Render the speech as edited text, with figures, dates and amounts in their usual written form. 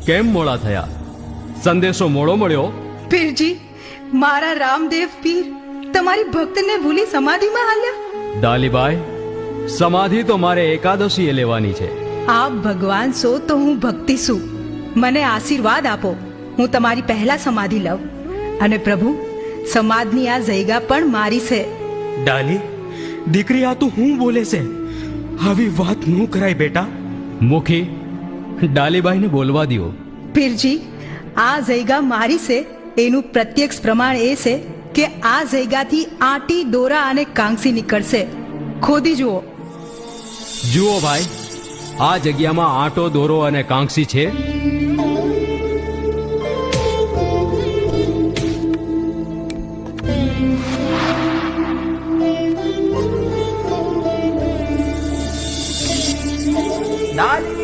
કેમ મોડા થયા? સંદેશો મોડો મળ્યો? પીરજી, મારા રામદેવ પીર તમારી ભક્તને ભૂલી સમાધિમાં હાલ્યા. ડાલીબાઈ, સમાધિ તો મારે એકાદશીએ લેવાની છે. આપ ભગવાન છો તો હું ભક્તિ છું. મને આશીર્વાદ આપો, હું તમારી પહેલા સમાધિ લઉં. અને પ્રભુ, સમાજની આ જગ્યા પણ મારી છે. ડાલી, દીકરી આ તું હું બોલે છે? આવી વાત ન કરાય બેટા. મુખી, ડાલીબાઈને બોલવા દ્યો. પીરજી, આ જગ્યા મારી છે એનું પ્રત્યક્ષ પ્રમાણ એ છે કે આ જગ્યાથી આંટી, દોરા અને કાંસી નીકળશે. ખોદી જુઓ. જુઓ ભાઈ, આ જગ્યામાં આંટો, દોરો અને કાંસી છે. ડાલી